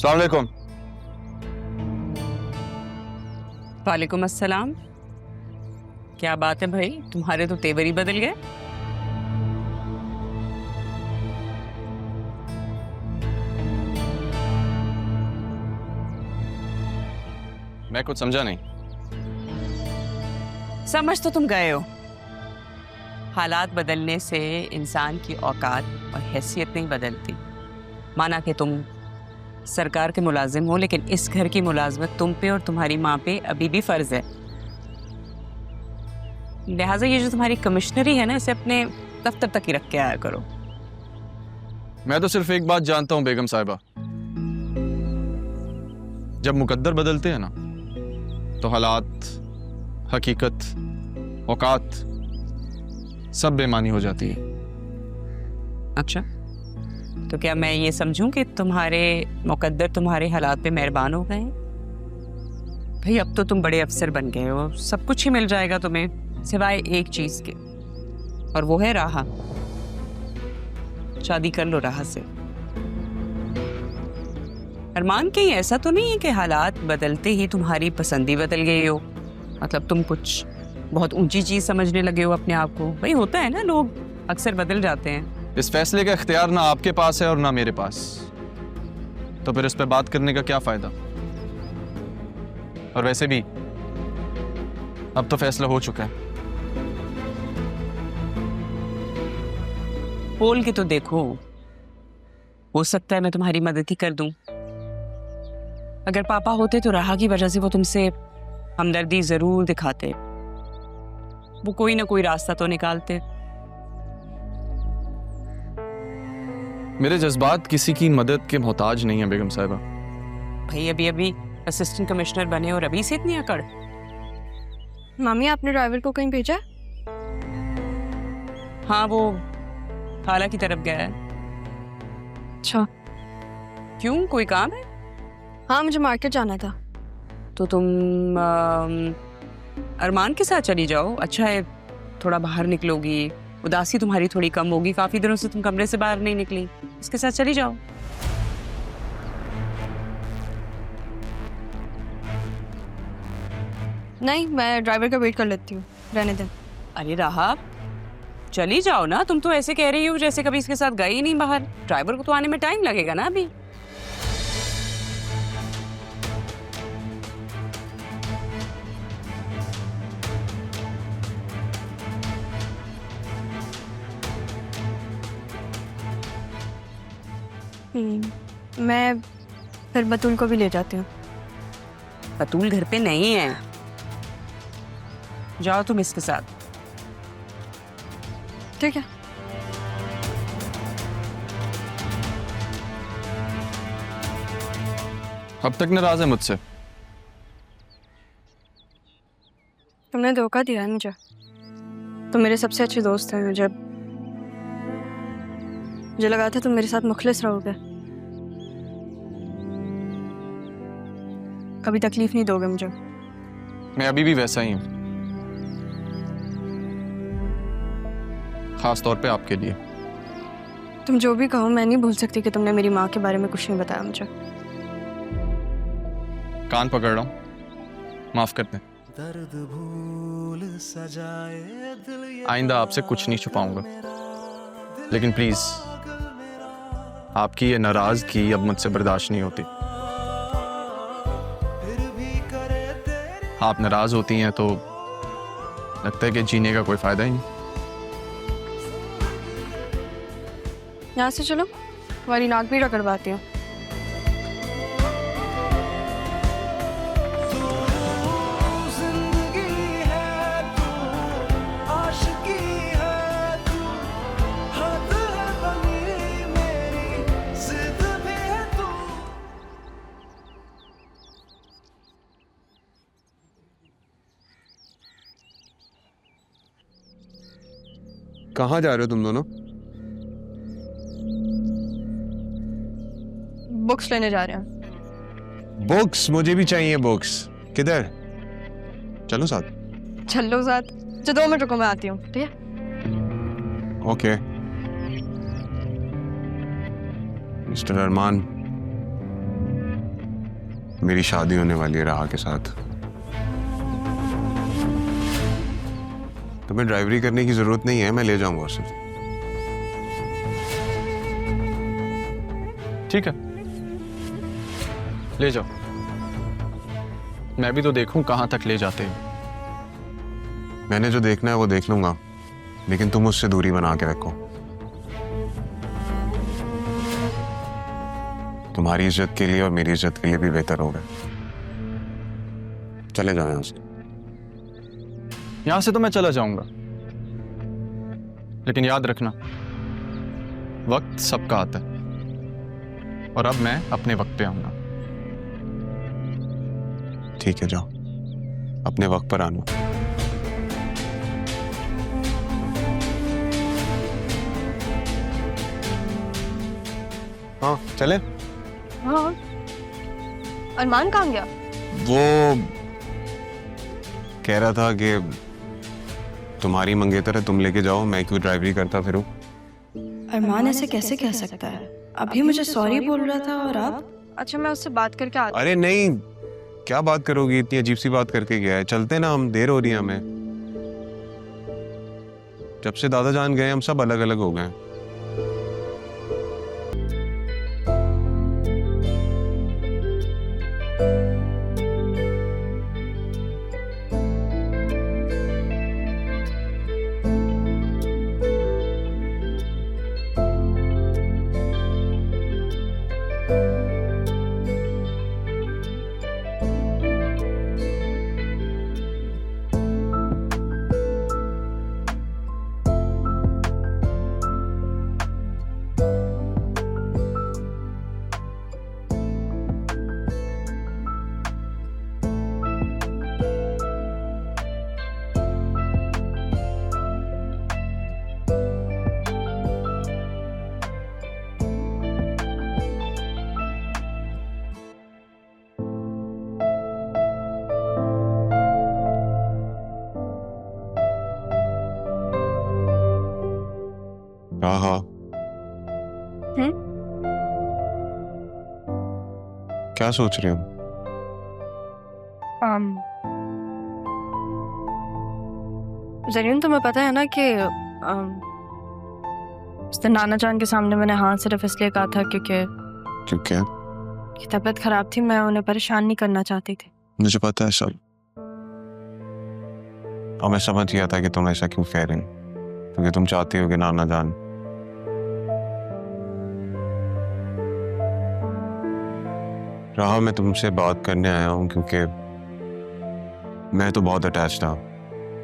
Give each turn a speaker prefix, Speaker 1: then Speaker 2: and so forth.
Speaker 1: अस्सलाम वालेकुम।
Speaker 2: वालेकुम अस्सलाम। क्या बात है भाई, तुम्हारे तो तेवर ही बदल गए।
Speaker 1: मैं कुछ समझा नहीं।
Speaker 2: समझ तो तुम गए हो। हालात बदलने से इंसान की औकात और हैसियत नहीं बदलती। माना कि तुम सरकार के मुलाजिम हो, लेकिन इस घर की मुलाजमत तुम पे और तुम्हारी माँ पे अभी भी फर्ज है। लिहाजा ये जो तुम्हारी कमिश्नरी है ना, इसे अपने दफ्तर तक ही रख के आया करो।
Speaker 1: मैं तो सिर्फ एक बात जानता हूँ बेगम साहिबा, जब मुकद्दर बदलते हैं ना तो हालात, हकीकत, औकात सब बेमानी हो जाती है।
Speaker 2: अच्छा, तो क्या मैं ये समझूं कि तुम्हारे मुकद्दर तुम्हारे हालात पे मेहरबान हो गए हैं? भाई अब तो तुम बड़े अफसर बन गए हो, सब कुछ ही मिल जाएगा तुम्हें सिवाय एक चीज के, और वो है राहा। शादी कर लो राहा से। अरमान, कहीं ऐसा तो नहीं है कि हालात बदलते ही तुम्हारी पसंद ही बदल गई हो? मतलब तुम कुछ बहुत ऊंची चीज समझने लगे हो अपने आप को। भाई होता है ना, लोग अक्सर बदल जाते हैं।
Speaker 1: इस फैसले का इख्तियार ना आपके पास है और ना मेरे पास, तो फिर इस पे बात करने का क्या फायदा? और वैसे भी अब तो फैसला हो चुका है।
Speaker 2: बोल के तो देखो, हो सकता है मैं तुम्हारी मदद ही कर दूं। अगर पापा होते तो राहा की वजह से वो तुमसे हमदर्दी जरूर दिखाते, वो कोई ना कोई रास्ता तो निकालते।
Speaker 1: मेरे जज्बात किसी की मदद के मोहताज नहीं है बेगम साहिबा।
Speaker 2: भाई अभी अभी असिस्टेंट कमिश्नर बने और अभी से इतनी अकड़।
Speaker 3: मामी, आपने ड्राइवर को कहीं भेजा?
Speaker 2: हाँ, वो खाला की तरफ गया है।
Speaker 3: अच्छा।
Speaker 2: क्यों, कोई काम है?
Speaker 3: हाँ, मुझे मार्केट जाना था।
Speaker 2: तो तुम अरमान के साथ चली जाओ। अच्छा है, थोड़ा बाहर निकलोगी, उदासी तुम्हारी थोड़ी कम होगी। काफी दिनों से तुम कमरे से बाहर नहीं निकली, इसके साथ चली जाओ।
Speaker 3: नहीं, मैं ड्राइवर का वेट कर लेती हूँ, रहने दें।
Speaker 2: अरे राहा, चली जाओ ना। तुम तो ऐसे कह रही हो जैसे कभी इसके साथ गई ही नहीं बाहर। ड्राइवर को तो आने में टाइम लगेगा ना अभी।
Speaker 3: मैं फिर बतूल को भी ले जाती हूँ।
Speaker 2: बतूल घर पे नहीं है, जाओ तुम इसके साथ।
Speaker 3: ठीक है।
Speaker 1: अब तक नाराज है मुझसे?
Speaker 3: तुमने धोखा दिया है मुझे। तुम मेरे सबसे अच्छे दोस्त हैं। मुझे लगा था तुम मेरे साथ मुखलिस रहोगे, कभी तकलीफ नहीं दोगे मुझे।
Speaker 1: मैं अभी भी वैसा ही हूँ, खास तौर पे आपके लिए।
Speaker 3: तुम जो भी कहो, मैं नहीं भूल सकती कि तुमने मेरी माँ के बारे में कुछ नहीं बताया मुझे।
Speaker 1: कान पकड़ रहा हूँ, माफ कर दें। आइंदा आपसे कुछ नहीं छुपाऊंगा, लेकिन प्लीज आपकी ये नाराजगी अब मुझसे बर्दाश्त नहीं होती। आप नाराज होती हैं तो लगता है कि जीने का कोई फायदा ही नहीं।
Speaker 3: यहाँ से चलो, तुम्हारी नाक भी रगड़वाती हूँ।
Speaker 4: कहाँ जा रहे हो तुम दोनों?
Speaker 3: बुक्स लेने जा रहे हैं।
Speaker 4: बुक्स? मुझे भी चाहिए बुक्स। किधर? चलो साथ।
Speaker 3: चलो साथ। जो 2 मिनट रुको, मैं आती हूँ। ठीक है?
Speaker 4: ओके। मिस्टर अरमान, मेरी शादी होने वाली है राहा के साथ। तुम्हें ड्राइवरी करने की जरूरत नहीं है, मैं ले जाऊंगा उसे।
Speaker 1: ठीक है, ले जाओ। मैं भी तो देखूं कहां तक ले जाते हैं।
Speaker 4: मैंने जो देखना है वो देख लूंगा, लेकिन तुम उससे दूरी बना के रखो। तुम्हारी इज्जत के लिए और मेरी इज्जत के लिए भी बेहतर होगा। चले जाओ यहां से।
Speaker 1: यहां से तो मैं चला जाऊंगा, लेकिन याद रखना वक्त सबका आता है, और अब मैं अपने वक्त पे आऊंगा।
Speaker 4: ठीक है, जाओ, अपने वक्त पर आना। हाँ चले।
Speaker 3: हाँ, अरमान कहाँ गया?
Speaker 4: वो कह रहा था कि तुम्हारी मंगेतर है, तुम लेके जाओ, मैं क्यों ड्राइवरी करता फिरूं।
Speaker 3: अरमान ऐसे कैसे कह सकता है? अभी मुझे सॉरी बोल रहा था और अब? अच्छा, मैं उससे बात करके आती।
Speaker 4: अरे नहीं, क्या बात करोगी, इतनी अजीब सी बात करके गया है। चलते ना, हम देर हो रही है हमें। जब से दादा जान गए हम सब अलग अलग हो गए। हाँ, क्या सोच रहे हो?
Speaker 3: जरीन, तुम्हें पता है ना कि उस दिन नाना जान के सामने मैंने हाँ सिर्फ इसलिए कहा था क्योंकि
Speaker 4: क्योंकि
Speaker 3: तबीयत खराब थी, मैं उन्हें परेशान नहीं करना चाहती थी।
Speaker 4: मुझे पता है सब, और मैं समझ गया था कि तुम ऐसा क्यों कह रही हो, क्योंकि तुम चाहती हो कि नाना जान। राह, मैं तुमसे बात करने आया हूं क्योंकि मैं तो बहुत अटैच था